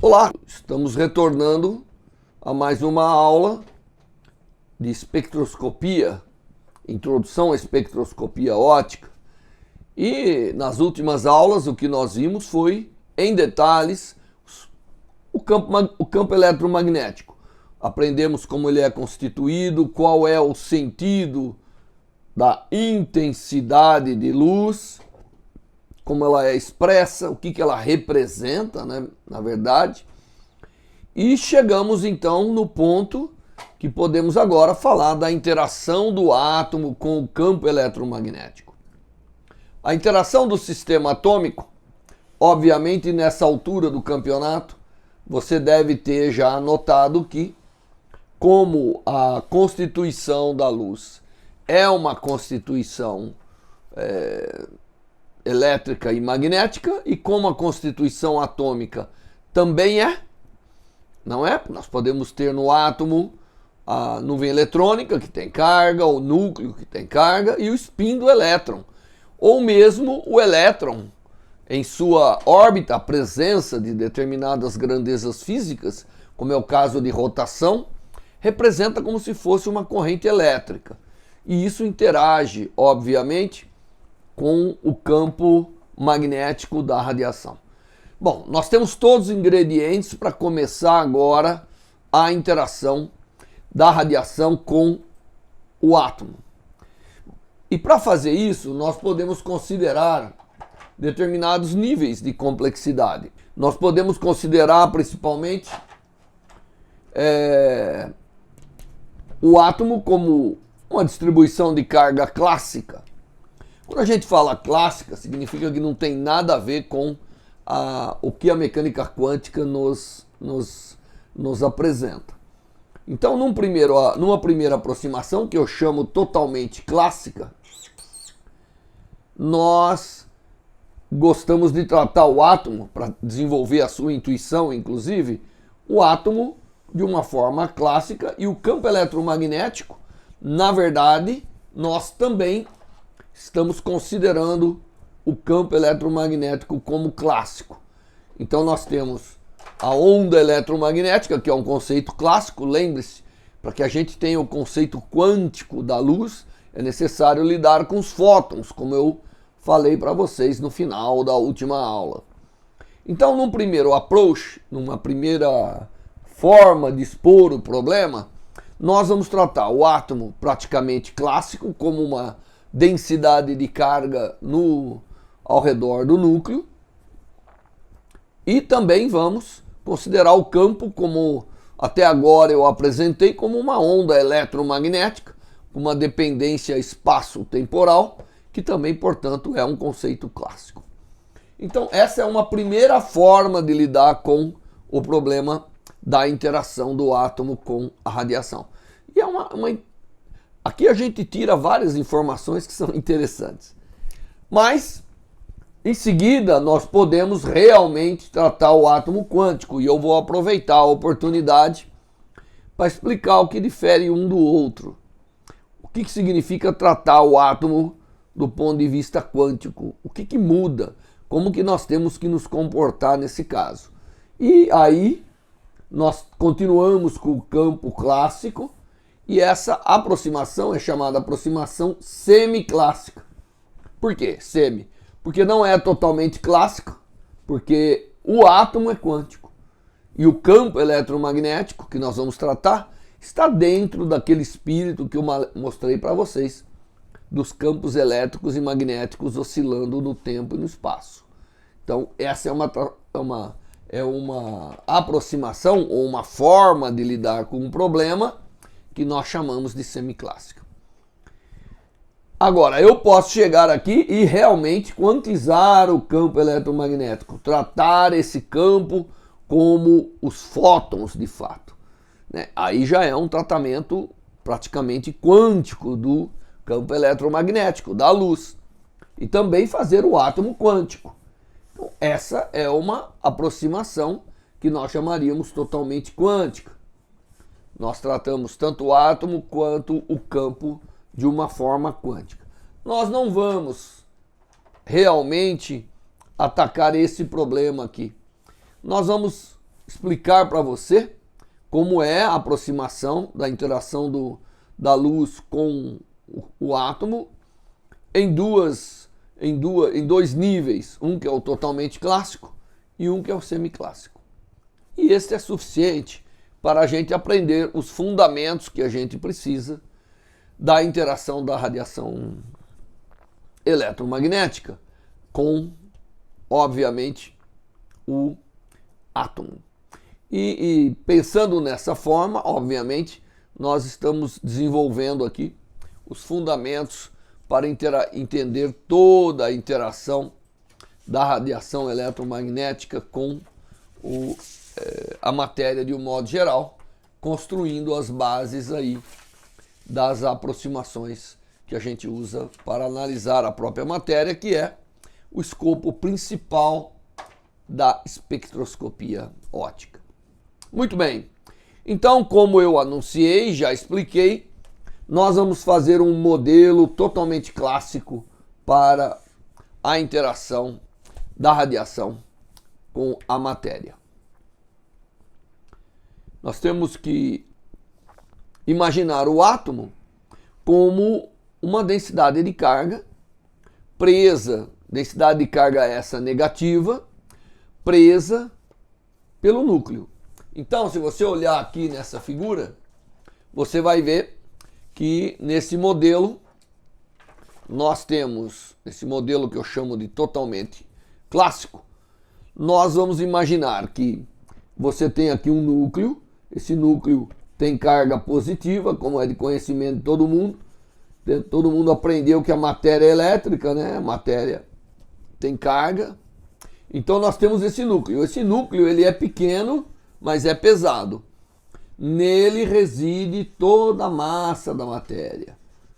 Olá, estamos retornando a mais uma aula de espectroscopia, introdução à espectroscopia óptica. E nas últimas aulas o que nós vimos foi, em detalhes, o campo eletromagnético. Aprendemos como ele é constituído, qual é o sentido da intensidade de luz, como ela é expressa, o que ela representa, né, na verdade. E chegamos então no ponto que podemos agora falar da interação do átomo com o campo eletromagnético. A interação do sistema atômico, obviamente nessa altura do campeonato, você deve ter já notado que, como a constituição da luz é uma constituição elétrica e magnética, e como a constituição atômica também é, não é? Nós podemos ter no átomo a nuvem eletrônica, que tem carga, o núcleo, que tem carga, e o spin do elétron, ou mesmo o elétron, em sua órbita, a presença de determinadas grandezas físicas, como é o caso de rotação, representa como se fosse uma corrente elétrica. E isso interage, obviamente, com o campo magnético da radiação. Bom, nós temos todos os ingredientes para começar agora a interação da radiação com o átomo. E para fazer isso, nós podemos considerar determinados níveis de complexidade. Nós podemos considerar principalmente o átomo como uma distribuição de carga clássica. Quando a gente fala clássica, significa que não tem nada a ver com o que a mecânica quântica nos apresenta. Então, numa primeira aproximação, que eu chamo totalmente clássica, nós gostamos de tratar o átomo, para desenvolver a sua intuição, inclusive, o átomo de uma forma clássica, e o campo eletromagnético, na verdade, nós também estamos considerando o campo eletromagnético como clássico. Então nós temos a onda eletromagnética, que é um conceito clássico. Lembre-se, para que a gente tenha o conceito quântico da luz, é necessário lidar com os fótons, como eu falei para vocês no final da última aula. Então, num primeiro approach, numa primeira forma de expor o problema, nós vamos tratar o átomo praticamente clássico como uma densidade de carga ao redor do núcleo, e também vamos considerar o campo, como até agora eu apresentei, como uma onda eletromagnética, com uma dependência espaço-temporal, que também, portanto, é um conceito clássico. Então, essa é uma primeira forma de lidar com o problema da interação do átomo com a radiação. E aqui a gente tira várias informações que são interessantes. Mas, em seguida, nós podemos realmente tratar o átomo quântico. E eu vou aproveitar a oportunidade para explicar o que difere um do outro. O que significa tratar o átomo do ponto de vista quântico? O que muda? Como que nós temos que nos comportar nesse caso? E aí, nós continuamos com o campo clássico. E essa aproximação é chamada aproximação semiclássica. Por quê? Semi. Porque não é totalmente clássica, porque o átomo é quântico. E o campo eletromagnético, que nós vamos tratar, está dentro daquele espírito que eu mostrei para vocês, dos campos elétricos e magnéticos oscilando no tempo e no espaço. Então, essa é uma aproximação ou uma forma de lidar com um problema que nós chamamos de semiclássica. Agora, eu posso chegar aqui e realmente quantizar o campo eletromagnético, tratar esse campo como os fótons de fato, né? Aí já é um tratamento praticamente quântico do campo eletromagnético, da luz. E também fazer o átomo quântico. Então, essa é uma aproximação que nós chamaríamos totalmente quântica. Nós tratamos tanto o átomo quanto o campo de uma forma quântica. Nós não vamos realmente atacar esse problema aqui. Nós vamos explicar para você como é a aproximação da interação da luz com o átomo em dois níveis, um que é o totalmente clássico e um que é o semiclássico. E este é suficiente para a gente aprender os fundamentos que a gente precisa da interação da radiação eletromagnética com, obviamente, o átomo. E pensando nessa forma, obviamente, nós estamos desenvolvendo aqui os fundamentos para entender toda a interação da radiação eletromagnética com a matéria de um modo geral, construindo as bases aí das aproximações que a gente usa para analisar a própria matéria, que é o escopo principal da espectroscopia óptica. Muito bem, então, como eu anunciei, já expliquei, nós vamos fazer um modelo totalmente clássico para a interação da radiação com a matéria. Nós temos que imaginar o átomo como uma densidade de carga presa, densidade de carga essa negativa, presa pelo núcleo. Então, se você olhar aqui nessa figura, você vai ver que nesse modelo, nós temos, esse modelo que eu chamo de totalmente clássico, nós vamos imaginar que você tem aqui um núcleo, esse núcleo tem carga positiva, como é de conhecimento de todo mundo aprendeu que a matéria é elétrica, né? A matéria tem carga. Então nós temos esse núcleo ele é pequeno, mas é pesado. Nele reside toda a massa da matéria,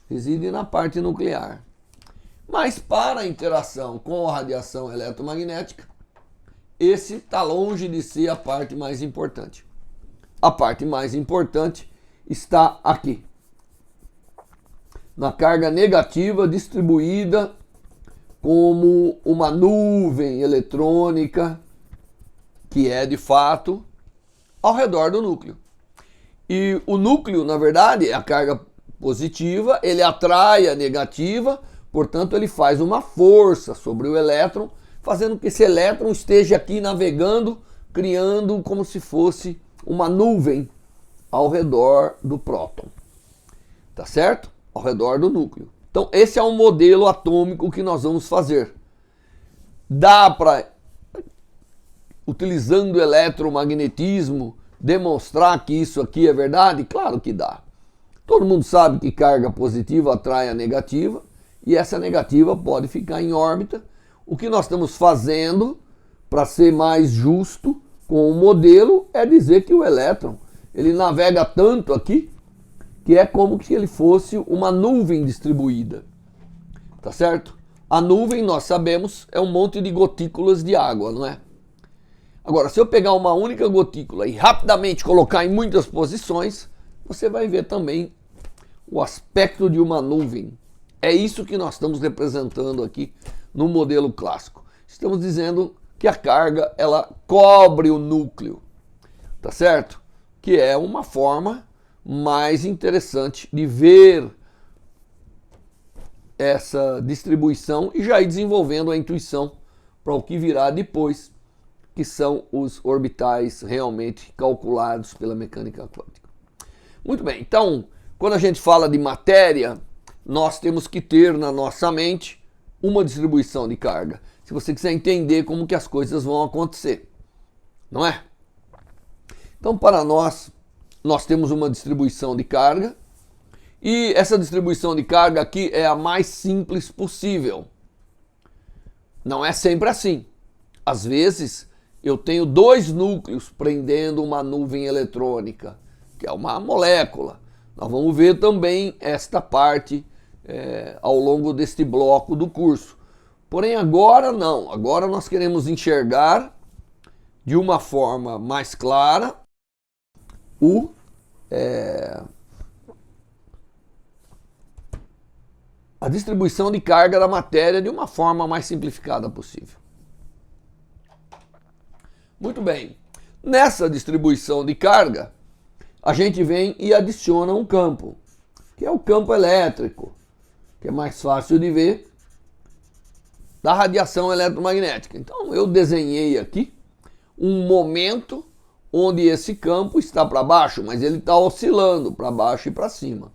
reside na parte nuclear. Mas para a interação com a radiação eletromagnética, esse está longe de ser a parte mais importante. A parte mais importante está aqui, na carga negativa distribuída como uma nuvem eletrônica, que é de fato ao redor do núcleo. E o núcleo, na verdade, é a carga positiva, ele atrai a negativa, portanto ele faz uma força sobre o elétron, fazendo que esse elétron esteja aqui navegando, criando como se fosse uma nuvem ao redor do próton. Tá certo? Ao redor do núcleo. Então esse é um modelo atômico que nós vamos fazer. Dá para, utilizando o eletromagnetismo, demonstrar que isso aqui é verdade? Claro que dá. Todo mundo sabe que carga positiva atrai a negativa e essa negativa pode ficar em órbita. O que nós estamos fazendo para ser mais justo com o modelo é dizer que o elétron ele navega tanto aqui que é como se ele fosse uma nuvem distribuída. Tá certo? A nuvem, nós sabemos, é um monte de gotículas de água, não é? Agora, se eu pegar uma única gotícula e rapidamente colocar em muitas posições, você vai ver também o aspecto de uma nuvem. É isso que nós estamos representando aqui no modelo clássico. Estamos dizendo que a carga, ela cobre o núcleo, tá certo? Que é uma forma mais interessante de ver essa distribuição e já ir desenvolvendo a intuição para o que virá depois, que são os orbitais realmente calculados pela mecânica quântica. Muito bem, então, quando a gente fala de matéria, nós temos que ter na nossa mente uma distribuição de carga. Se você quiser entender como que as coisas vão acontecer, não é? Então, para nós temos uma distribuição de carga, e essa distribuição de carga aqui é a mais simples possível. Não é sempre assim. Às vezes, eu tenho dois núcleos prendendo uma nuvem eletrônica, que é uma molécula. Nós vamos ver também esta parte ao longo deste bloco do curso. Porém, agora não. Agora nós queremos enxergar de uma forma mais clara a distribuição de carga da matéria de uma forma mais simplificada possível. Muito bem. Nessa distribuição de carga, a gente vem e adiciona um campo, que é o campo elétrico, que é mais fácil de ver, da radiação eletromagnética. Então eu desenhei aqui um momento onde esse campo está para baixo, mas ele está oscilando para baixo e para cima.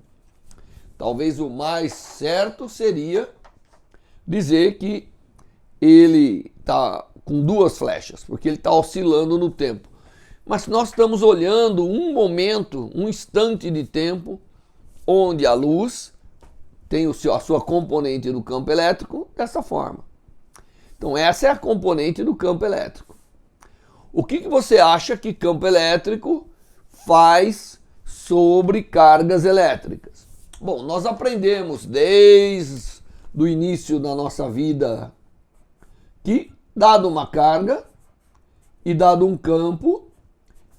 Talvez o mais certo seria dizer que ele está com duas flechas, porque ele está oscilando no tempo. Mas nós estamos olhando um momento, um instante de tempo, onde a luz tem a sua componente do campo elétrico dessa forma. Então essa é a componente do campo elétrico. O que você acha que campo elétrico faz sobre cargas elétricas? Bom, nós aprendemos desde o início da nossa vida que, dado uma carga e dado um campo,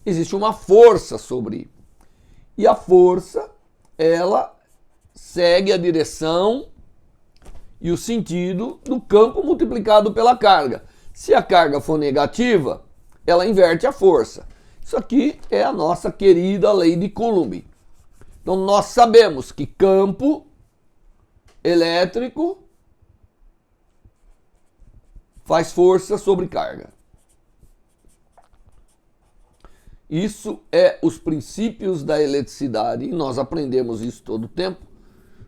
existe uma força sobre. E a força, ela segue a direção e o sentido do campo multiplicado pela carga. Se a carga for negativa, ela inverte a força. Isso aqui é a nossa querida lei de Coulomb. Então nós sabemos que campo elétrico faz força sobre carga. Isso é os princípios da eletricidade e nós aprendemos isso todo o tempo.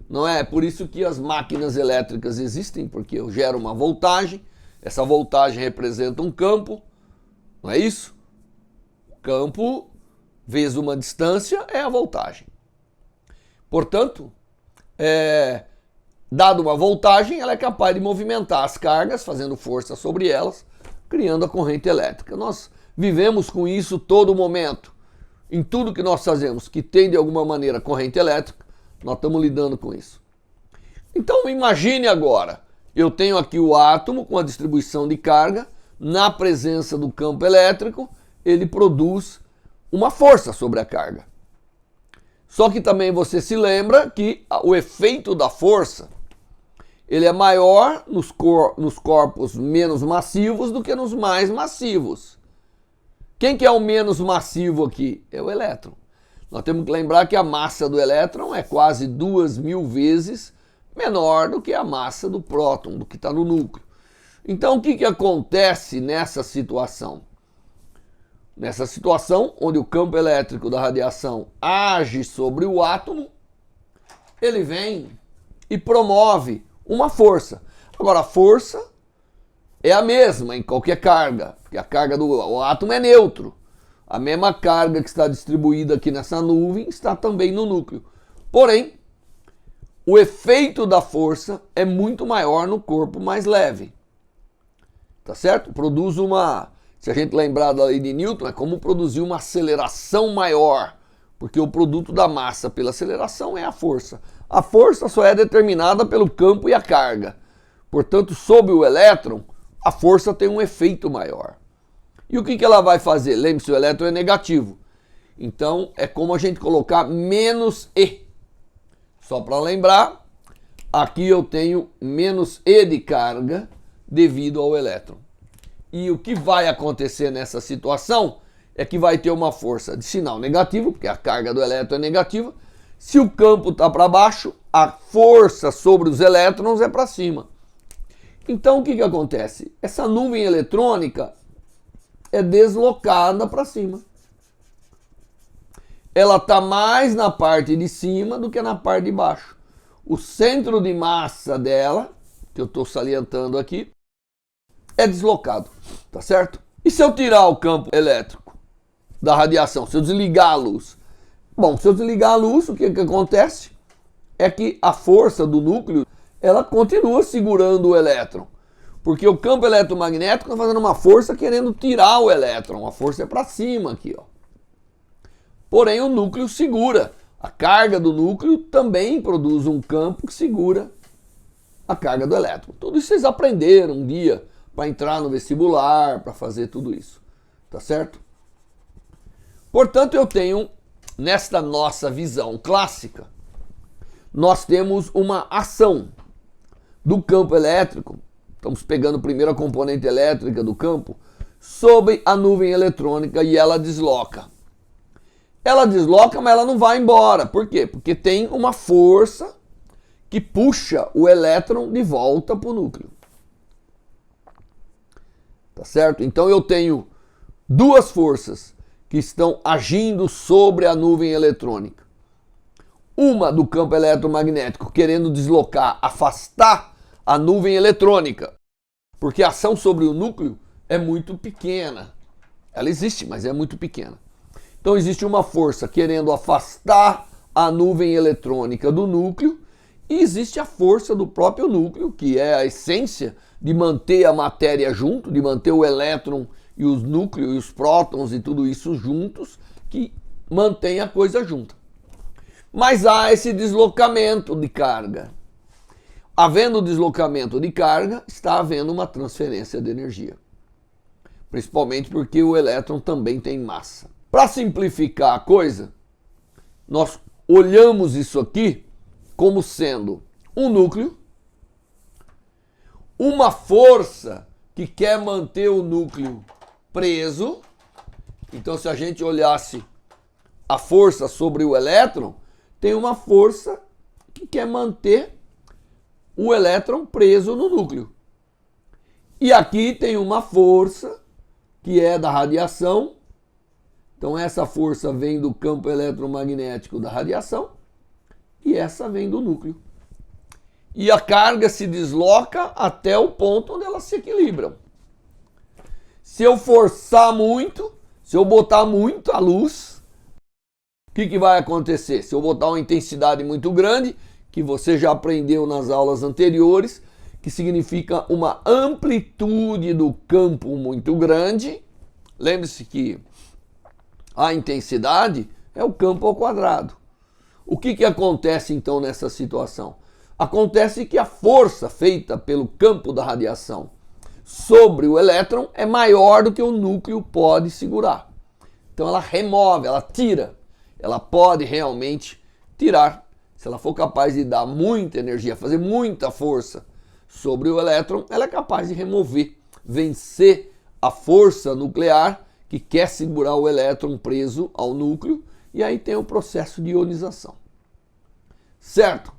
Não é por isso que as máquinas elétricas existem, porque eu gero uma voltagem, essa voltagem representa um campo, não é isso? O campo vezes uma distância é a voltagem. Portanto, dado uma voltagem, ela é capaz de movimentar as cargas, fazendo força sobre elas, criando a corrente elétrica. Nós vivemos com isso todo momento. Em tudo que nós fazemos que tem de alguma maneira corrente elétrica, nós estamos lidando com isso. Então imagine agora, eu tenho aqui o átomo com a distribuição de carga, na presença do campo elétrico, ele produz uma força sobre a carga. Só que também você se lembra que o efeito da força, ele é maior nos corpos menos massivos do que nos mais massivos. Quem que é o menos massivo aqui? É o elétron. Nós temos que lembrar que a massa do elétron é quase 2.000 vezes menor do que a massa do próton, do que está no núcleo. Então o que acontece nessa situação? Nessa situação, onde o campo elétrico da radiação age sobre o átomo, ele vem e promove uma força. Agora, a força é a mesma em qualquer carga, porque a carga do átomo é neutro. A mesma carga que está distribuída aqui nessa nuvem está também no núcleo. Porém, o efeito da força é muito maior no corpo mais leve. Tá certo? Produz uma... Se a gente lembrar da lei de Newton, é como produzir uma aceleração maior, porque o produto da massa pela aceleração é a força. A força só é determinada pelo campo e a carga. Portanto, sob o elétron, a força tem um efeito maior. E o que ela vai fazer? Lembre-se, o elétron é negativo. Então, é como a gente colocar menos E. Só para lembrar, aqui eu tenho menos E de carga devido ao elétron. E o que vai acontecer nessa situação é que vai ter uma força de sinal negativo, porque a carga do elétron é negativa. Se o campo está para baixo, a força sobre os elétrons é para cima. Então o que acontece? Essa nuvem eletrônica é deslocada para cima. Ela está mais na parte de cima do que na parte de baixo. O centro de massa dela, que eu estou salientando aqui, é deslocado, tá certo? E se eu tirar o campo elétrico da radiação, se eu desligar a luz? Bom, se eu desligar a luz, o que acontece? É que a força do núcleo, ela continua segurando o elétron. Porque o campo eletromagnético está fazendo uma força querendo tirar o elétron. A força é para cima aqui, ó. Porém, o núcleo segura. A carga do núcleo também produz um campo que segura a carga do elétron. Tudo isso vocês aprenderam um dia para entrar no vestibular, para fazer tudo isso. Tá certo? Portanto, eu tenho, nesta nossa visão clássica, nós temos uma ação do campo elétrico. Estamos pegando primeiro a componente elétrica do campo. sobre a nuvem eletrônica e ela desloca. Ela desloca, mas ela não vai embora. Por quê? Porque tem uma força que puxa o elétron de volta para o núcleo. Tá certo? Então eu tenho duas forças que estão agindo sobre a nuvem eletrônica. Uma do campo eletromagnético querendo deslocar, afastar a nuvem eletrônica, porque a ação sobre o núcleo é muito pequena. Ela existe, mas é muito pequena. Então existe uma força querendo afastar a nuvem eletrônica do núcleo e existe a força do próprio núcleo, que é a essência de manter a matéria junto, de manter o elétron e os núcleos e os prótons e tudo isso juntos, que mantém a coisa junta. Mas há esse deslocamento de carga. Havendo deslocamento de carga, está havendo uma transferência de energia. Principalmente porque o elétron também tem massa. Para simplificar a coisa, nós olhamos isso aqui como sendo um núcleo, uma força que quer manter o núcleo preso. Então, se a gente olhasse a força sobre o elétron, tem uma força que quer manter o elétron preso no núcleo. E aqui tem uma força que é da radiação. Então essa força vem do campo eletromagnético da radiação e essa vem do núcleo. E a carga se desloca até o ponto onde elas se equilibram. Se eu forçar muito, se eu botar muita luz, o que vai acontecer? Se eu botar uma intensidade muito grande, que você já aprendeu nas aulas anteriores, que significa uma amplitude do campo muito grande. Lembre-se que a intensidade é o campo ao quadrado. O que acontece então nessa situação? Acontece que a força feita pelo campo da radiação sobre o elétron é maior do que o núcleo pode segurar. Então ela remove, ela tira. Ela pode realmente tirar. Se ela for capaz de dar muita energia, fazer muita força sobre o elétron, ela é capaz de remover, vencer a força nuclear que quer segurar o elétron preso ao núcleo, e aí tem o processo de ionização. Certo?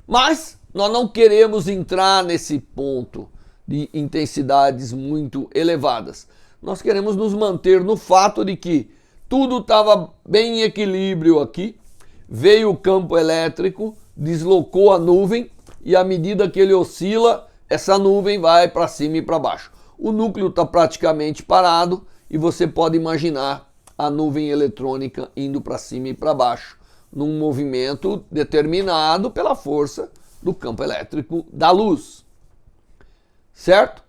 Mas nós não queremos entrar nesse ponto de intensidades muito elevadas. Nós queremos nos manter no fato de que tudo estava bem em equilíbrio aqui, veio o campo elétrico, deslocou a nuvem e à medida que ele oscila, essa nuvem vai para cima e para baixo. O núcleo está praticamente parado e você pode imaginar a nuvem eletrônica indo para cima e para baixo, num movimento determinado pela força do campo elétrico da luz. Certo?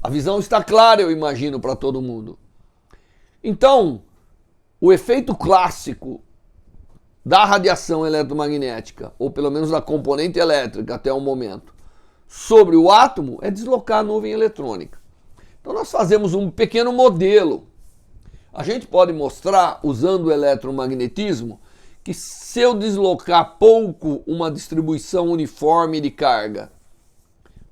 A visão está clara, eu imagino, para todo mundo. Então, o efeito clássico da radiação eletromagnética, ou pelo menos da componente elétrica até o momento, sobre o átomo é deslocar a nuvem eletrônica. Então nós fazemos um pequeno modelo. A gente pode mostrar, usando o eletromagnetismo, que se eu deslocar pouco uma distribuição uniforme de carga,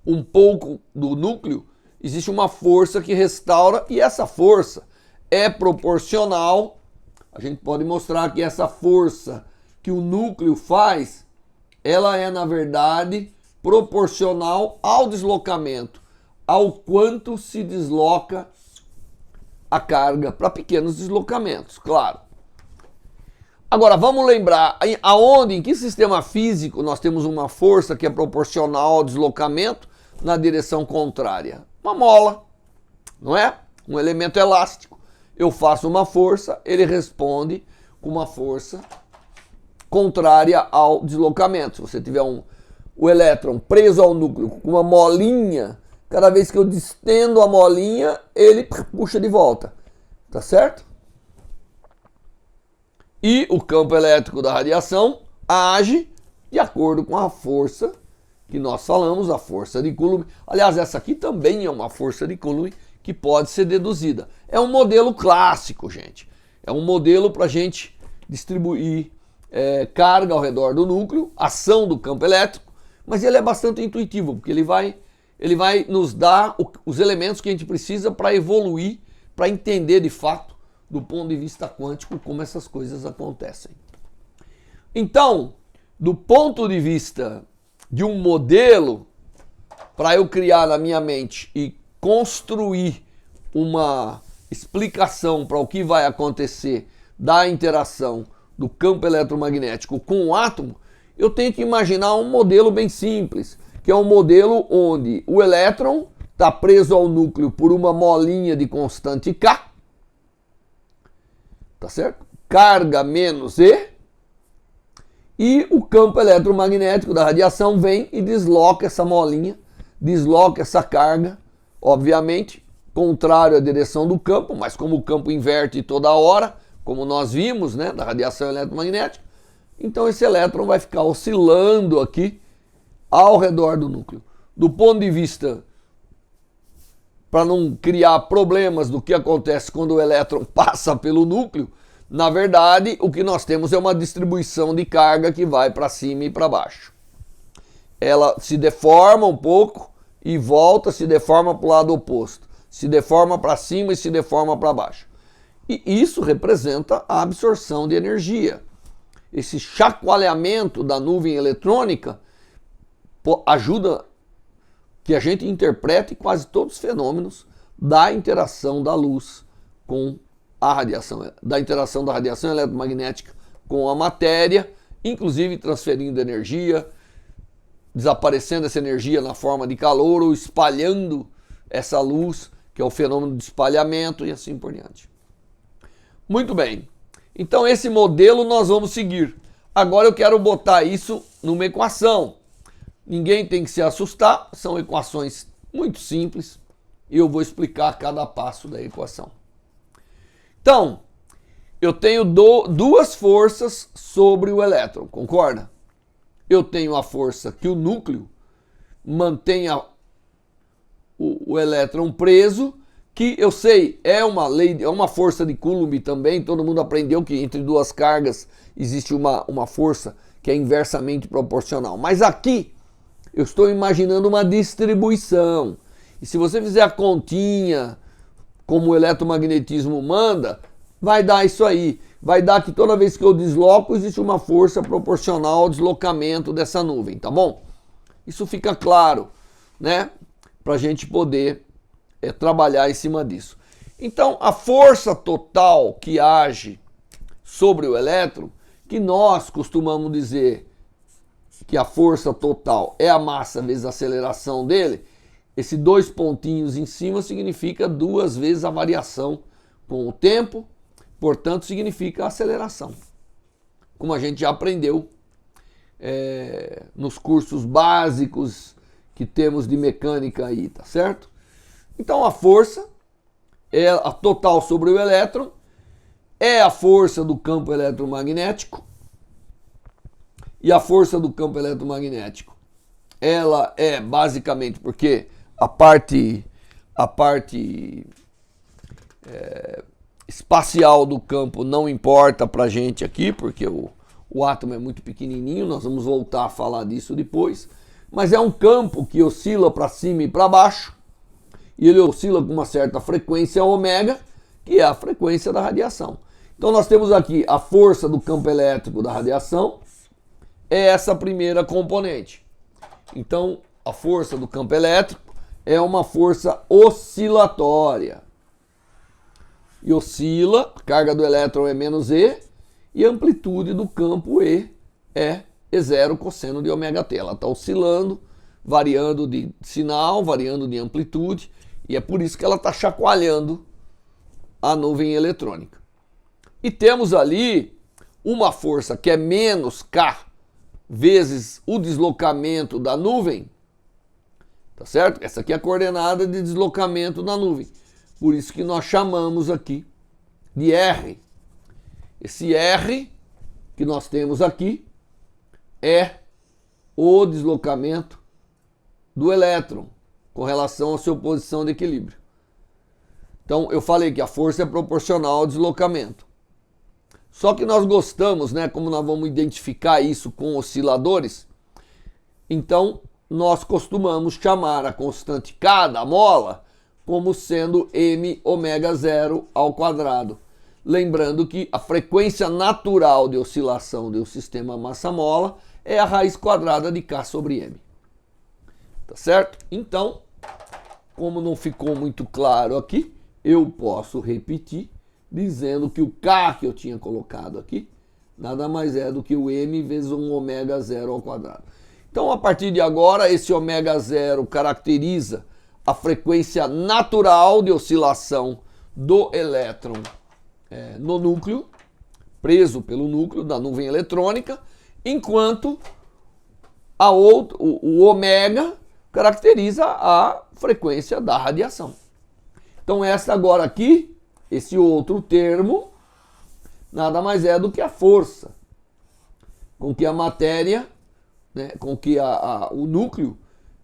um pouco do núcleo, existe uma força que restaura e essa força é proporcional. A gente pode mostrar que essa força que o núcleo faz, ela é na verdade proporcional ao deslocamento, ao quanto se desloca a carga para pequenos deslocamentos, claro. Agora vamos lembrar aonde, em que sistema físico nós temos uma força que é proporcional ao deslocamento na direção contrária? Uma mola, não é? Um elemento elástico. Eu faço uma força, ele responde com uma força contrária ao deslocamento. Se você tiver o elétron preso ao núcleo com uma molinha, cada vez que eu distendo a molinha, ele puxa de volta. Tá certo? E o campo elétrico da radiação age de acordo com a força que nós falamos, a força de Coulomb. Aliás, essa aqui também é uma força de Coulomb que pode ser deduzida. É um modelo clássico, gente. É um modelo para a gente distribuir carga ao redor do núcleo, ação do campo elétrico, mas ele é bastante intuitivo, porque ele vai ele vai nos dar os elementos que a gente precisa para evoluir, para entender de fato, do ponto de vista quântico, como essas coisas acontecem. Então, do ponto de vista de um modelo, para eu criar na minha mente e construir uma explicação para o que vai acontecer da interação do campo eletromagnético com o átomo, eu tenho que imaginar um modelo bem simples, que é um modelo onde o elétron está preso ao núcleo por uma molinha de constante K, tá certo? Carga menos e o campo eletromagnético da radiação vem e desloca essa molinha, desloca essa carga, obviamente, contrário à direção do campo, mas como o campo inverte toda hora, como nós vimos, né, da radiação eletromagnética, então esse elétron vai ficar oscilando aqui ao redor do núcleo. Do ponto de vista, para não criar problemas do que acontece quando o elétron passa pelo núcleo, na verdade, o que nós temos é uma distribuição de carga que vai para cima e para baixo. Ela se deforma um pouco e volta, se deforma para o lado oposto. Se deforma para cima e se deforma para baixo. E isso representa a absorção de energia. Esse chacoalhamento da nuvem eletrônica ajuda que a gente interprete quase todos os fenômenos da interação da luz com a radiação, da interação da radiação eletromagnética com a matéria, inclusive transferindo energia, desaparecendo essa energia na forma de calor ou espalhando essa luz, que é o fenômeno de espalhamento e assim por diante. Muito bem, então esse modelo nós vamos seguir. Agora eu quero botar isso numa equação. Ninguém tem que se assustar, são equações muito simples e eu vou explicar cada passo da equação. Então, eu tenho duas forças sobre o elétron, concorda? Eu tenho a força que o núcleo mantém o elétron preso, que eu sei é uma lei, é uma força de Coulomb também. Todo mundo aprendeu que entre duas cargas existe uma força que é inversamente proporcional. Mas aqui eu estou imaginando uma distribuição. E se você fizer a continha como o eletromagnetismo manda, vai dar isso aí. Vai dar que toda vez que eu desloco, existe uma força proporcional ao deslocamento dessa nuvem, tá bom? Isso fica claro, né? Para a gente poder trabalhar em cima disso. Então, a força total que age sobre o elétron, que nós costumamos dizer que a força total é a massa vezes a aceleração dele, esses dois pontinhos em cima significa 2 vezes a variação com o tempo, portanto significa a aceleração. Como a gente já aprendeu nos cursos básicos que temos de mecânica aí, tá certo? Então a força é a total sobre o elétron, é a força do campo eletromagnético, e a força do campo eletromagnético, ela é basicamente porque a parte espacial do campo não importa pra gente aqui, porque o átomo é muito pequenininho, nós vamos voltar a falar disso depois, mas é um campo que oscila para cima e para baixo, e ele oscila com uma certa frequência ômega, que é a frequência da radiação. Então nós temos aqui a força do campo elétrico da radiação, é essa primeira componente. Então a força do campo elétrico é uma força oscilatória. E oscila, a carga do elétron é menos E, e a amplitude do campo E é E0 cosseno de ômega t. Ela está oscilando, variando de sinal, variando de amplitude, e é por isso que ela está chacoalhando a nuvem eletrônica. E temos ali uma força que é menos K vezes o deslocamento da nuvem, tá certo? Essa aqui é a coordenada de deslocamento da nuvem. Por isso que nós chamamos aqui de R. Esse R que nós temos aqui é o deslocamento do elétron com relação à sua posição de equilíbrio. Então eu falei que a força é proporcional ao deslocamento. Só que nós gostamos, né, como nós vamos identificar isso com osciladores, então nós costumamos chamar a constante K da mola como sendo m ômega 0 ao quadrado. Lembrando que a frequência natural de oscilação do sistema massa-mola é a raiz quadrada de K sobre m. Tá certo? Então, como não ficou muito claro aqui, eu posso repetir dizendo que o K que eu tinha colocado aqui nada mais é do que o m vezes um ômega 0 ao quadrado. Então, a partir de agora, esse ômega 0 caracteriza a frequência natural de oscilação do elétron no núcleo, preso pelo núcleo da nuvem eletrônica, enquanto o ômega caracteriza a frequência da radiação. Então, essa agora aqui, esse outro termo, nada mais é do que a força com que a matéria, né, com que o núcleo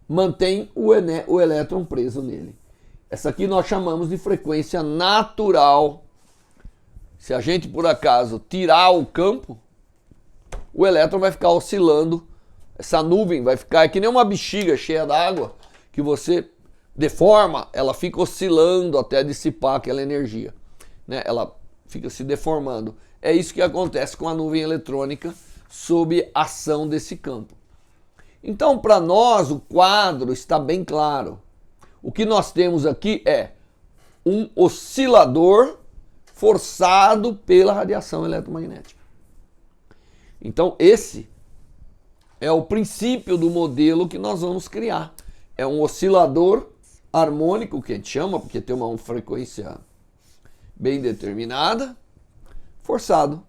mantém o elétron preso nele. Essa aqui nós chamamos de frequência natural. Se a gente, por acaso, tirar o campo, o elétron vai ficar oscilando. Essa nuvem vai ficar que nem uma bexiga cheia d'água que você deforma, ela fica oscilando até dissipar aquela energia, né? Ela fica se deformando. É isso que acontece com a nuvem eletrônica sob ação desse campo. Então, para nós, o quadro está bem claro. O que nós temos aqui é um oscilador forçado pela radiação eletromagnética. Então, esse é o princípio do modelo que nós vamos criar. É um oscilador harmônico, que a gente chama, porque tem uma frequência bem determinada, forçado.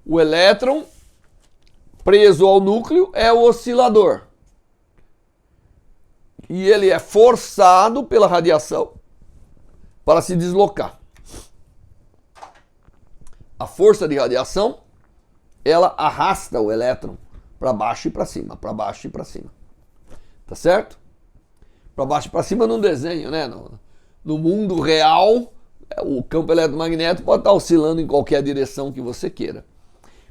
O elétron preso ao núcleo é o oscilador. E ele é forçado pela radiação para se deslocar. A força de radiação, ela arrasta o elétron para baixo e para cima, para baixo e para cima. Tá certo? Para baixo e para cima num desenho, né? No mundo real, o campo eletromagnético pode estar oscilando em qualquer direção que você queira.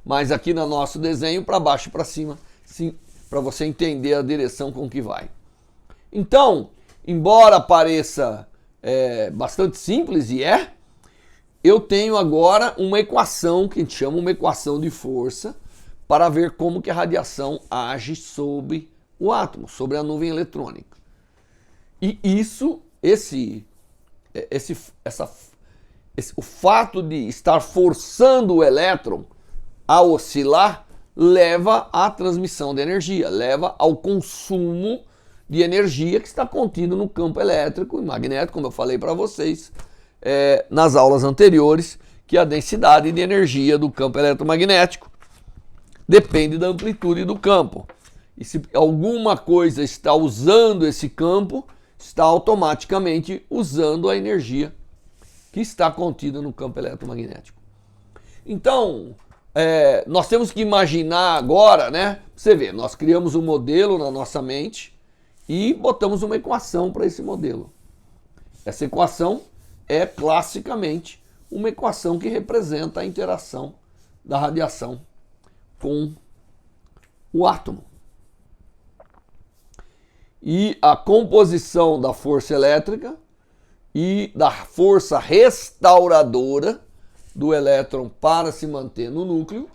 Mas aqui no nosso desenho, para baixo e para cima, sim, para você entender a direção com que vai. Então, embora pareça bastante simples, e eu tenho agora uma equação que a gente chama uma equação de força para ver como que a radiação age sobre o átomo, sobre a nuvem eletrônica. E o fato de estar forçando o elétron a oscilar leva à transmissão de energia, leva ao consumo de energia que está contido no campo elétrico e magnético, como eu falei para vocês nas aulas anteriores, que a densidade de energia do campo eletromagnético depende da amplitude do campo. E se alguma coisa está usando esse campo, está automaticamente usando a energia que está contida no campo eletromagnético. Então, nós temos que imaginar agora, né? Você vê, nós criamos um modelo na nossa mente e botamos uma equação para esse modelo. Essa equação é classicamente uma equação que representa a interação da radiação com o átomo. E a composição da força elétrica e da força restauradora do elétron para se manter no núcleo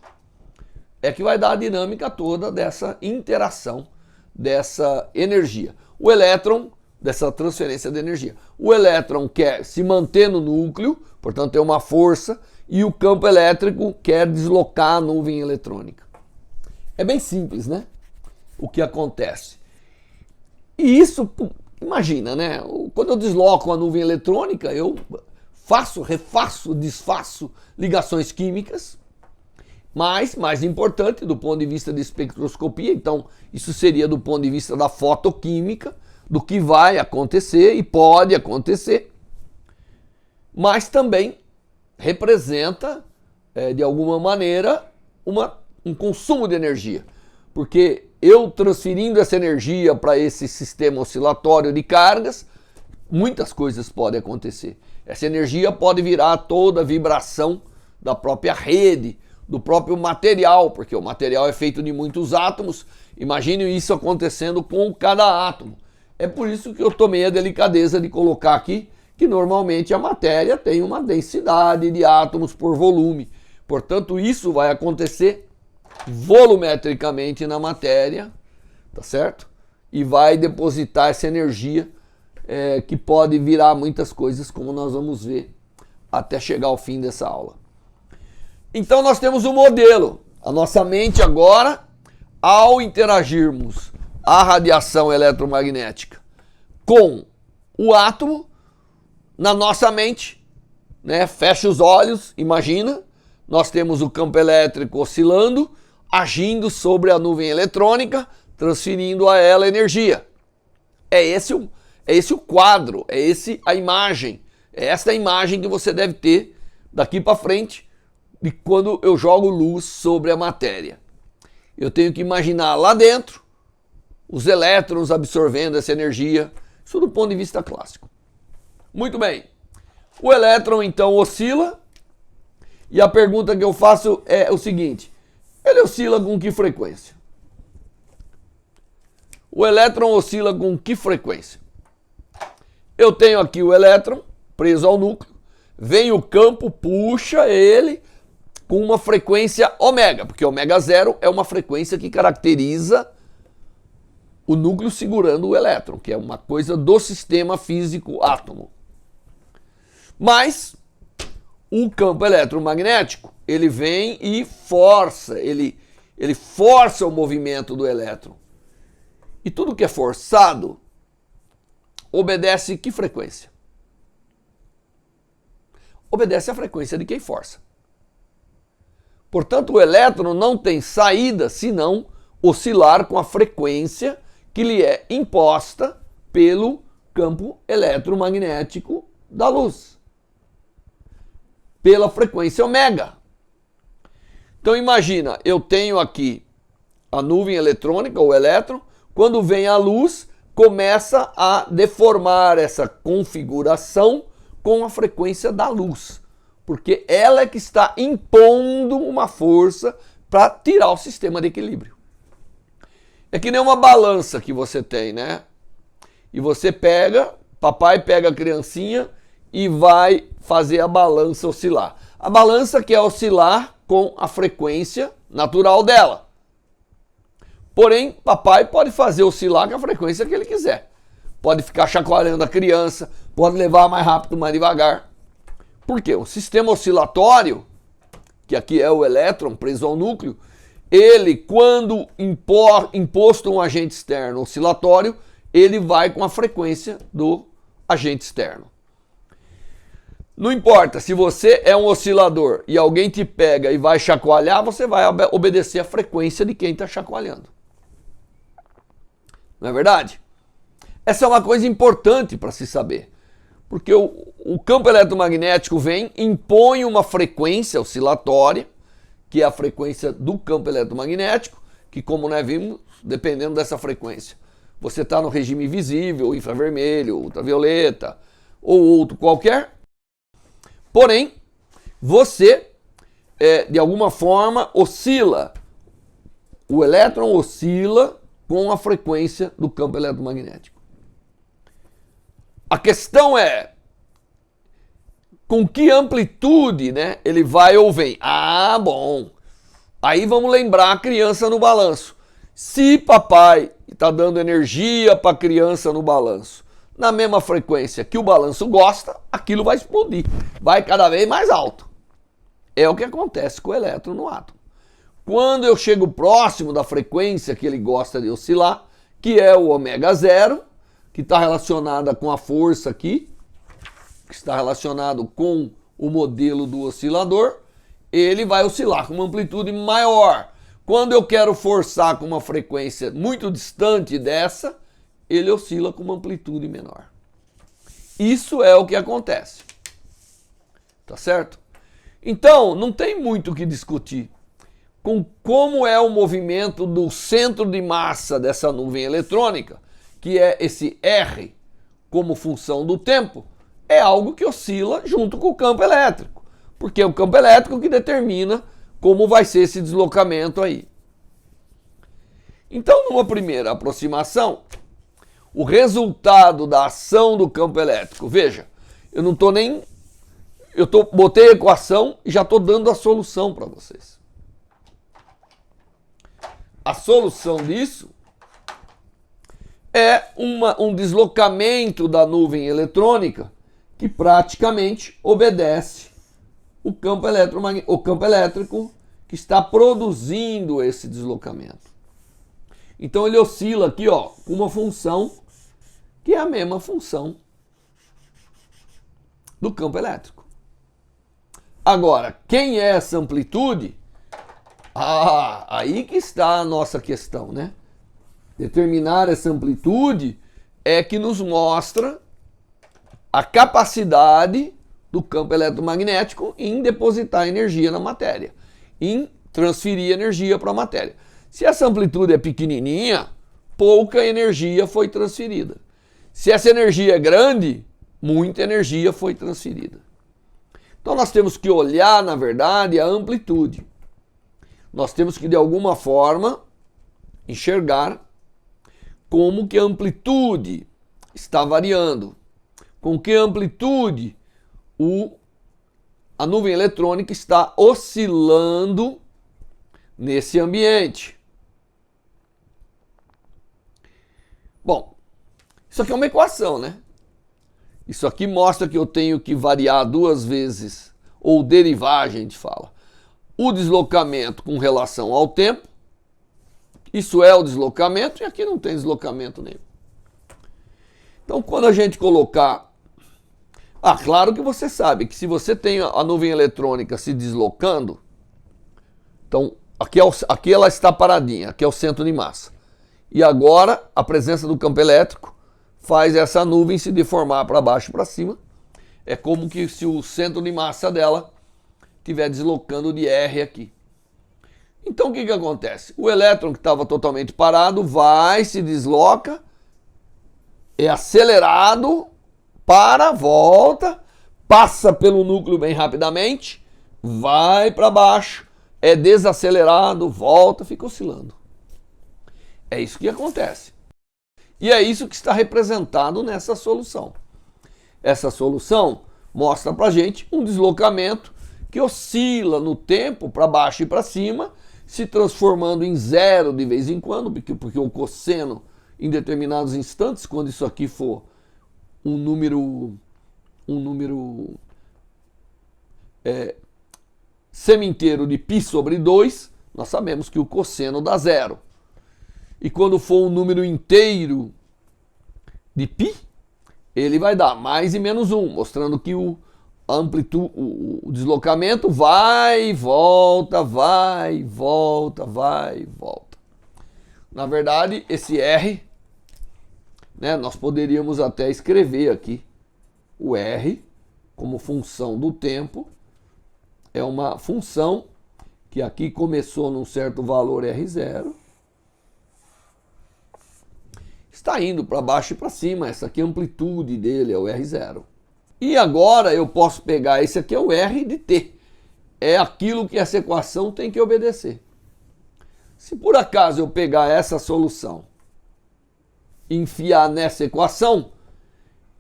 é que vai dar a dinâmica toda dessa interação, dessa energia. O elétron, dessa transferência de energia. O elétron quer se manter no núcleo, portanto tem uma força, e o campo elétrico quer deslocar a nuvem eletrônica. É bem simples, né? O que acontece. E isso, imagina, né? Quando eu desloco a nuvem eletrônica, eu faço, refaço, desfaço ligações químicas, mas, mais importante, do ponto de vista de espectroscopia, então isso seria do ponto de vista da fotoquímica, do que vai acontecer e pode acontecer, mas também representa, de alguma maneira, um consumo de energia, porque eu transferindo essa energia para esse sistema oscilatório de cargas, muitas coisas podem acontecer. Essa energia pode virar toda a vibração da própria rede, do próprio material, porque o material é feito de muitos átomos Imagine isso acontecendo com cada átomo. É por isso que eu tomei a delicadeza de colocar aqui que normalmente a matéria tem uma densidade de átomos por volume. Portanto, isso vai acontecer volumetricamente na matéria, tá certo? E vai depositar essa energia que pode virar muitas coisas, como nós vamos ver até chegar ao fim dessa aula. Então nós temos um modelo. A nossa mente agora, ao interagirmos a radiação eletromagnética com o átomo, na nossa mente, né, fecha os olhos, imagina, nós temos o campo elétrico oscilando, agindo sobre a nuvem eletrônica, transferindo a ela energia. É esse o quadro, é esse a imagem, é esta a imagem que você deve ter daqui para frente de quando eu jogo luz sobre a matéria. Eu tenho que imaginar lá dentro os elétrons absorvendo essa energia, isso do ponto de vista clássico. Muito bem, o elétron então oscila e a pergunta que eu faço é o seguinte: ele oscila com que frequência? O elétron oscila com que frequência? Eu tenho aqui o elétron preso ao núcleo, vem o campo, puxa ele com uma frequência ômega, porque ômega 0 é uma frequência que caracteriza o núcleo segurando o elétron, que é uma coisa do sistema físico átomo. Mas o campo eletromagnético, ele vem e força, ele força o movimento do elétron. E tudo que é forçado obedece que frequência? Obedece a frequência de quem força. Portanto, o elétron não tem saída senão oscilar com a frequência que lhe é imposta pelo campo eletromagnético da luz, pela frequência ômega. Então imagina, eu tenho aqui a nuvem eletrônica, o elétron, quando vem a luz, começa a deformar essa configuração com a frequência da luz, porque ela é que está impondo uma força para tirar o sistema de equilíbrio. É que nem uma balança que você tem, né? E você pega, papai pega a criancinha e vai fazer a balança oscilar. A balança quer oscilar com a frequência natural dela. Porém, papai pode fazer oscilar com a frequência que ele quiser. Pode ficar chacoalhando a criança, pode levar mais rápido, mais devagar. Por quê? O sistema oscilatório, que aqui é o elétron preso ao núcleo, ele, quando imposto um agente externo oscilatório, ele vai com a frequência do agente externo. Não importa, se você é um oscilador e alguém te pega e vai chacoalhar, você vai obedecer a frequência de quem está chacoalhando. Não é verdade? Essa é uma coisa importante para se saber. Porque o campo eletromagnético vem, impõe uma frequência oscilatória, que é a frequência do campo eletromagnético, que, como nós vimos, dependendo dessa frequência, você está no regime visível, infravermelho, ultravioleta ou outro qualquer. Porém, você, de alguma forma, oscila. O elétron oscila com a frequência do campo eletromagnético. A questão é com que amplitude, né, ele vai ou vem. Ah, bom. Aí vamos lembrar a criança no balanço. Se papai está dando energia para a criança no balanço, na mesma frequência que o balanço gosta, aquilo vai explodir. Vai cada vez mais alto. É o que acontece com o elétron no átomo. Quando eu chego próximo da frequência que ele gosta de oscilar, que é o ômega 0, que está relacionada com a força aqui, que está relacionado com o modelo do oscilador, ele vai oscilar com uma amplitude maior. Quando eu quero forçar com uma frequência muito distante dessa, ele oscila com uma amplitude menor. Isso é o que acontece. Tá certo? Então, não tem muito o que discutir com como é o movimento do centro de massa dessa nuvem eletrônica, que é esse R como função do tempo, é algo que oscila junto com o campo elétrico, porque é o campo elétrico que determina como vai ser esse deslocamento aí. Então, numa primeira aproximação, o resultado da ação do campo elétrico, veja, eu não estou nem... botei a equação e já estou dando a solução para vocês. A solução disso é um deslocamento da nuvem eletrônica que praticamente obedece o campo elétrico que está produzindo esse deslocamento. Então ele oscila aqui, ó, com uma função que é a mesma função do campo elétrico. Agora, quem é essa amplitude? Aí que está a nossa questão, né? Determinar essa amplitude é que nos mostra a capacidade do campo eletromagnético em depositar energia na matéria, em transferir energia para a matéria. Se essa amplitude é pequenininha, pouca energia foi transferida. Se essa energia é grande, muita energia foi transferida. Então nós temos que olhar, na verdade, a amplitude. Nós temos que, de alguma forma, enxergar como que a amplitude está variando, com que amplitude a nuvem eletrônica está oscilando nesse ambiente. Bom, isso aqui é uma equação, né? Isso aqui mostra que eu tenho que variar duas vezes, ou derivar, a gente fala, o deslocamento com relação ao tempo. Isso é o deslocamento e aqui não tem deslocamento nenhum. Então, quando a gente colocar... claro que você sabe que se você tem a nuvem eletrônica se deslocando, então aqui ela está paradinha, aqui é o centro de massa. E agora a presença do campo elétrico faz essa nuvem se deformar para baixo e para cima. É como que se o centro de massa dela estiver deslocando de R aqui. Então o que acontece? O elétron que estava totalmente parado vai, se desloca, é acelerado, volta, passa pelo núcleo bem rapidamente, vai para baixo, é desacelerado, volta, fica oscilando. É isso que acontece. E é isso que está representado nessa solução. Essa solução mostra para a gente um deslocamento que oscila no tempo para baixo e para cima, se transformando em zero de vez em quando, porque o cosseno, em determinados instantes, quando isso aqui for um número semi-inteiro de π sobre 2, nós sabemos que o cosseno dá zero. E quando for um número inteiro de π, ele vai dar mais e menos 1, mostrando que o deslocamento vai e volta, vai e volta, vai e volta. Na verdade, esse R, né, nós poderíamos até escrever aqui o R como função do tempo. É uma função que aqui começou num certo valor R0. Está indo para baixo e para cima. Essa aqui é a amplitude dele, é o R0. E agora eu posso pegar, esse aqui é o R de t. É aquilo que essa equação tem que obedecer. Se por acaso eu pegar essa solução e enfiar nessa equação,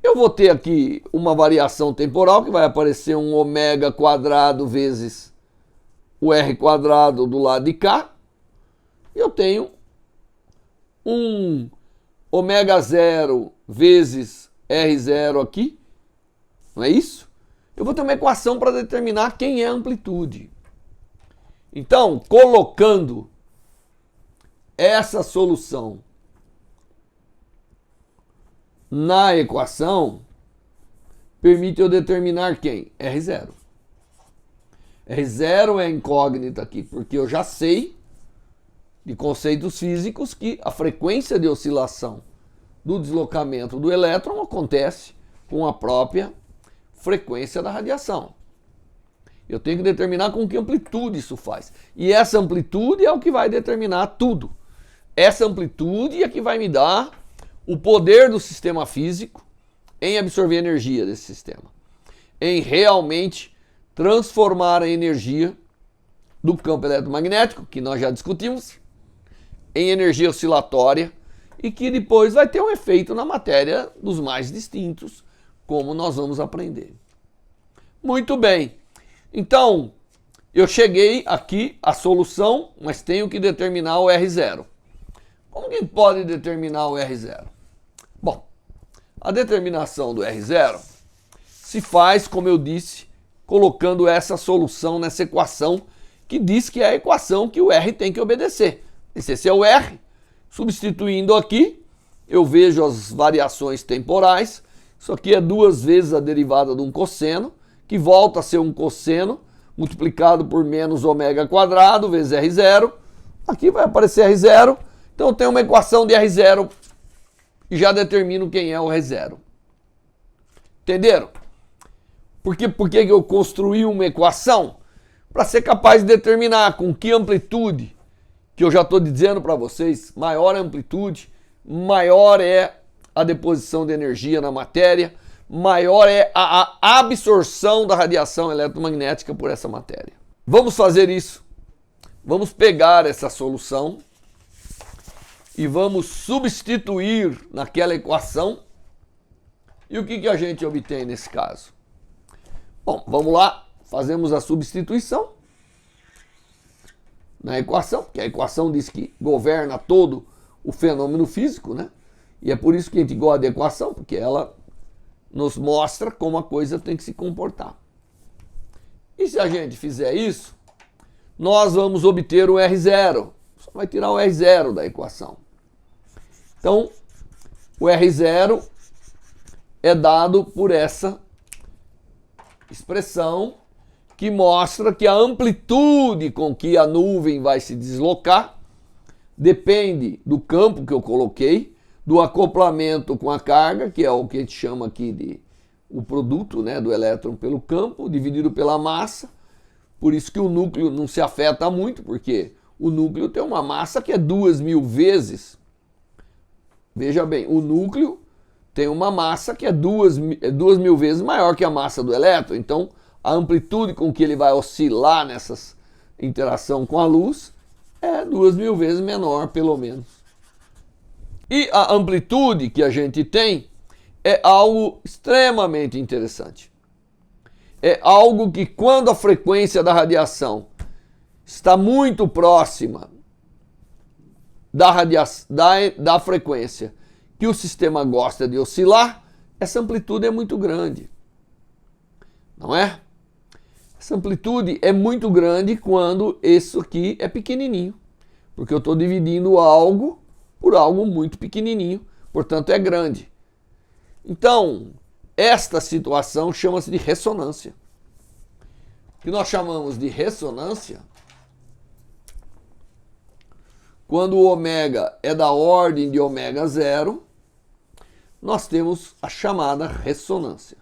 eu vou ter aqui uma variação temporal que vai aparecer um ômega quadrado vezes o R quadrado do lado de cá. E eu tenho um ômega 0 vezes R0 aqui. Não é isso? Eu vou ter uma equação para determinar quem é a amplitude. Então, colocando essa solução na equação, permite eu determinar quem? R0. R0 é incógnita aqui, porque eu já sei de conceitos físicos que a frequência de oscilação do deslocamento do elétron acontece com a própria frequência da radiação. Eu tenho que determinar com que amplitude isso faz. E essa amplitude é o que vai determinar tudo. Essa amplitude é que vai me dar o poder do sistema físico em absorver energia desse sistema, em realmente transformar a energia do campo eletromagnético, que nós já discutimos, em energia oscilatória e que depois vai ter um efeito na matéria dos mais distintos, como nós vamos aprender. Muito bem. Então, eu cheguei aqui à solução, mas tenho que determinar o R0. Como que pode determinar o R0? Bom, a determinação do R0 se faz, como eu disse, colocando essa solução nessa equação que diz que é a equação que o R tem que obedecer. Esse é o R. Substituindo aqui, eu vejo as variações temporais. Isso aqui é 2 vezes a derivada de um cosseno, que volta a ser um cosseno, multiplicado por menos ômega quadrado vezes R0. Aqui vai aparecer R0. Então eu tenho uma equação de R0 e já determino quem é o R0. Entenderam? Por que eu construí uma equação? Para ser capaz de determinar com que amplitude, que eu já estou dizendo para vocês, maior a amplitude, maior é a deposição de energia na matéria, maior é a absorção da radiação eletromagnética por essa matéria. Vamos fazer isso. Vamos pegar essa solução e vamos substituir naquela equação. E o que a gente obtém nesse caso? Bom, vamos lá, fazemos a substituição na equação, que a equação diz que governa todo o fenômeno físico, né? E é por isso que a gente gosta da equação, porque ela nos mostra como a coisa tem que se comportar. E se a gente fizer isso, nós vamos obter o R0. Só vai tirar o R0 da equação. Então, o R0 é dado por essa expressão que mostra que a amplitude com que a nuvem vai se deslocar depende do campo que eu coloquei, do acoplamento com a carga, que é o que a gente chama aqui de o produto, né, do elétron pelo campo, dividido pela massa. Por isso que o núcleo não se afeta muito, porque o núcleo tem uma massa que é 2.000 vezes. Veja bem, o núcleo tem uma massa que é 2.000 vezes maior que a massa do elétron. Então, a amplitude com que ele vai oscilar nessa interação com a luz é 2.000 vezes menor, pelo menos. E a amplitude que a gente tem é algo extremamente interessante. É algo que, quando a frequência da radiação está muito próxima da frequência que o sistema gosta de oscilar, essa amplitude é muito grande. Não é? Essa amplitude é muito grande quando isso aqui é pequenininho. Porque eu estou dividindo algo por algo muito pequenininho, portanto é grande. Então, esta situação chama-se de ressonância. O que nós chamamos de ressonância, quando o ômega é da ordem de ômega 0, nós temos a chamada ressonância.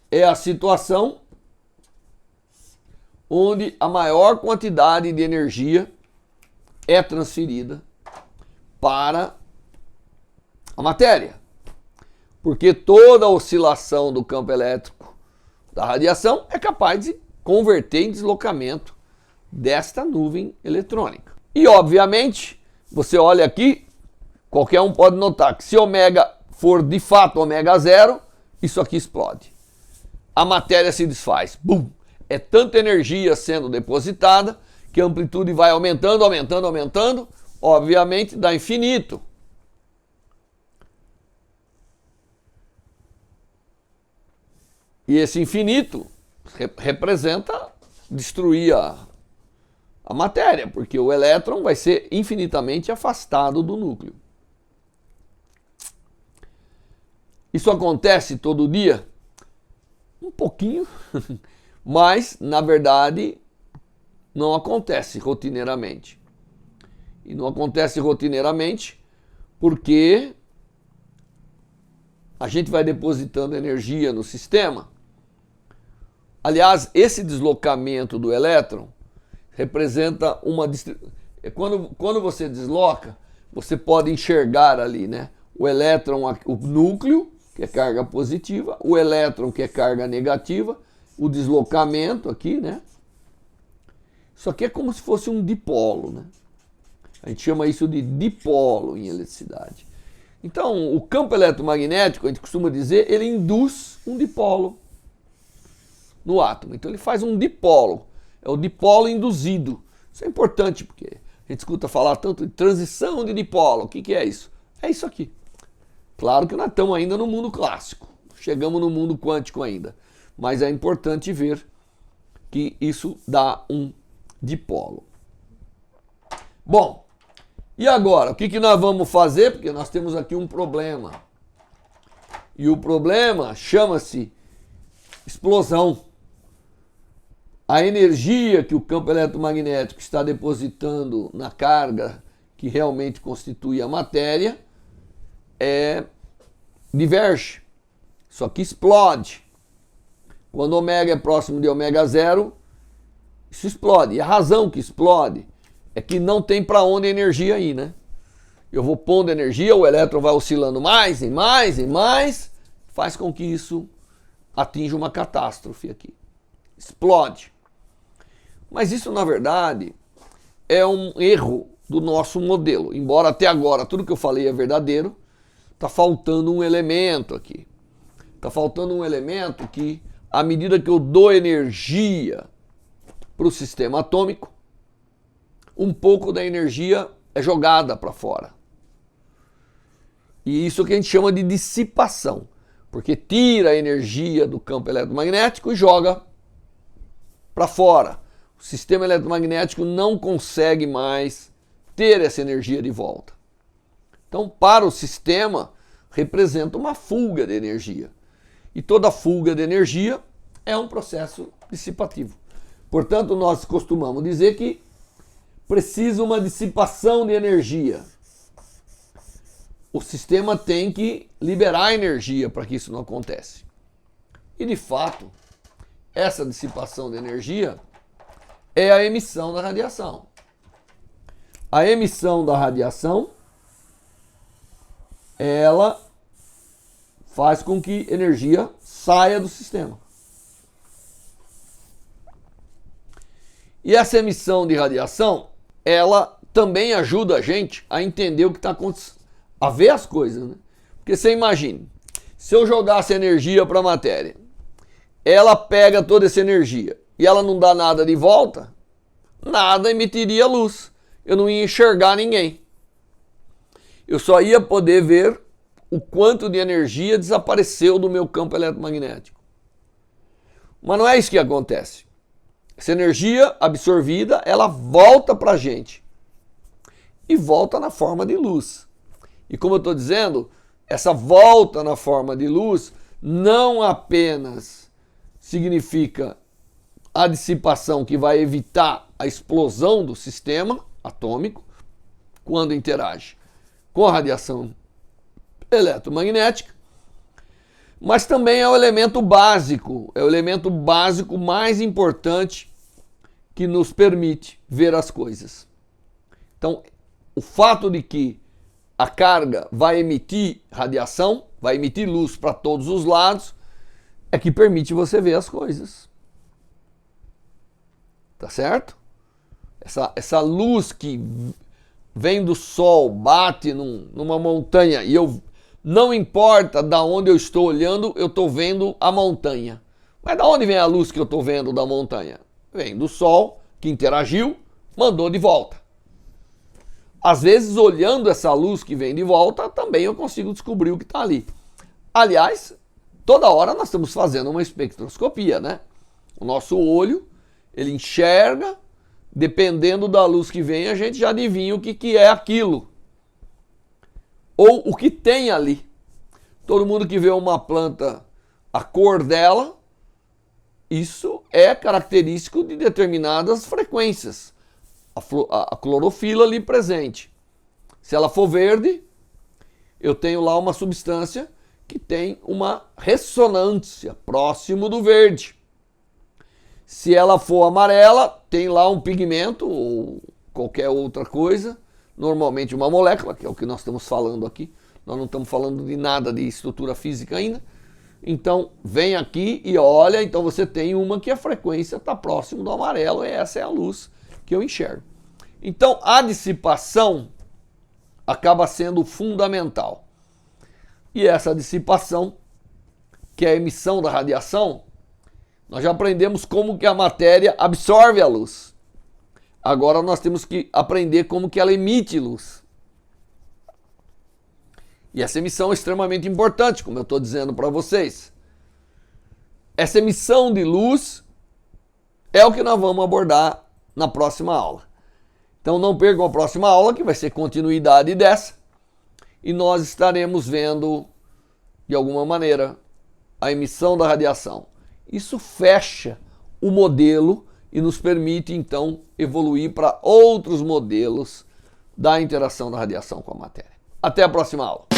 É a situação onde a maior quantidade de energia é transferida para a matéria. Porque toda oscilação do campo elétrico da radiação é capaz de converter em deslocamento desta nuvem eletrônica. E, obviamente, você olha aqui, qualquer um pode notar que se ômega for de fato ômega 0, isso aqui explode. A matéria se desfaz. Bum! É tanta energia sendo depositada que a amplitude vai aumentando, aumentando, aumentando, obviamente dá infinito. E esse infinito representa destruir a matéria, porque o elétron vai ser infinitamente afastado do núcleo. Isso acontece todo dia? Um pouquinho, mas na verdade não acontece rotineiramente. E não acontece rotineiramente porque a gente vai depositando energia no sistema. Aliás, esse deslocamento do elétron representa uma quando você desloca, você pode enxergar ali, né? O elétron, o núcleo, que é carga positiva, o elétron, que é carga negativa, o deslocamento aqui, né? Isso aqui é como se fosse um dipolo, né? A gente chama isso de dipolo em eletricidade. Então, o campo eletromagnético, a gente costuma dizer, ele induz um dipolo no átomo. Então, ele faz um dipolo. É o dipolo induzido. Isso é importante, porque a gente escuta falar tanto de transição de dipolo. O que é isso? É isso aqui. Claro que nós estamos ainda no mundo clássico. Chegamos no mundo quântico ainda. Mas é importante ver que isso dá um dipolo. Bom, e agora? O que nós vamos fazer? Porque nós temos aqui um problema. E o problema chama-se explosão. A energia que o campo eletromagnético está depositando na carga que realmente constitui a matéria diverge. Só que explode. Quando ômega é próximo de ômega zero, isso explode. E a razão que explode é que não tem para onde a energia ir, né? Eu vou pondo energia, o elétron vai oscilando mais e mais e mais, faz com que isso atinja uma catástrofe aqui. Explode. Mas isso, na verdade, é um erro do nosso modelo. Embora até agora tudo que eu falei é verdadeiro, está faltando um elemento aqui. Está faltando um elemento que, à medida que eu dou energia para o sistema atômico, um pouco da energia é jogada para fora. E isso que a gente chama de dissipação, porque tira a energia do campo eletromagnético e joga para fora. O sistema eletromagnético não consegue mais ter essa energia de volta. Então, para o sistema, representa uma fuga de energia. E toda fuga de energia é um processo dissipativo. Portanto, nós costumamos dizer que precisa uma dissipação de energia. O sistema tem que liberar energia para que isso não aconteça. E, de fato, essa dissipação de energia é a emissão da radiação. A emissão da radiação, ela faz com que energia saia do sistema. E essa emissão de radiação, ela também ajuda a gente a entender o que está acontecendo, a ver as coisas, né? Porque você imagine, se eu jogasse energia para a matéria, ela pega toda essa energia e ela não dá nada de volta, nada emitiria luz. Eu não ia enxergar ninguém. Eu só ia poder ver o quanto de energia desapareceu do meu campo eletromagnético. Mas não é isso que acontece. Essa energia absorvida, ela volta para a gente. E volta na forma de luz. E como eu estou dizendo, essa volta na forma de luz não apenas significa a dissipação que vai evitar a explosão do sistema atômico quando interage com a radiação eletromagnética, mas também é o elemento básico mais importante que nos permite ver as coisas. Então, o fato de que a carga vai emitir radiação, vai emitir luz para todos os lados, é que permite você ver as coisas. Tá certo? Essa luz que vem do sol, bate numa montanha e eu não importa da onde eu estou olhando, eu estou vendo a montanha. Mas da onde vem a luz que eu estou vendo da montanha? Vem do sol, que interagiu, mandou de volta. Às vezes, olhando essa luz que vem de volta, também eu consigo descobrir o que está ali. Aliás, toda hora nós estamos fazendo uma espectroscopia, né? O nosso olho, ele enxerga, dependendo da luz que vem, a gente já adivinha o que é aquilo. Ou o que tem ali. Todo mundo que vê uma planta, a cor dela, isso é característico de determinadas frequências. A clorofila ali presente. Se ela for verde, eu tenho lá uma substância que tem uma ressonância próximo do verde. Se ela for amarela, tem lá um pigmento ou qualquer outra coisa, normalmente uma molécula, que é o que nós estamos falando aqui. Nós não estamos falando de nada de estrutura física ainda. Então, vem aqui e olha, então você tem uma que a frequência está próximo do amarelo, e essa é a luz que eu enxergo. Então, a dissipação acaba sendo fundamental. E essa dissipação, que é a emissão da radiação, nós já aprendemos como que a matéria absorve a luz. Agora nós temos que aprender como que ela emite luz. E essa emissão é extremamente importante, como eu estou dizendo para vocês. Essa emissão de luz é o que nós vamos abordar na próxima aula. Então não percam a próxima aula, que vai ser continuidade dessa. E nós estaremos vendo, de alguma maneira, a emissão da radiação. Isso fecha o modelo e nos permite, então, evoluir para outros modelos da interação da radiação com a matéria. Até a próxima aula.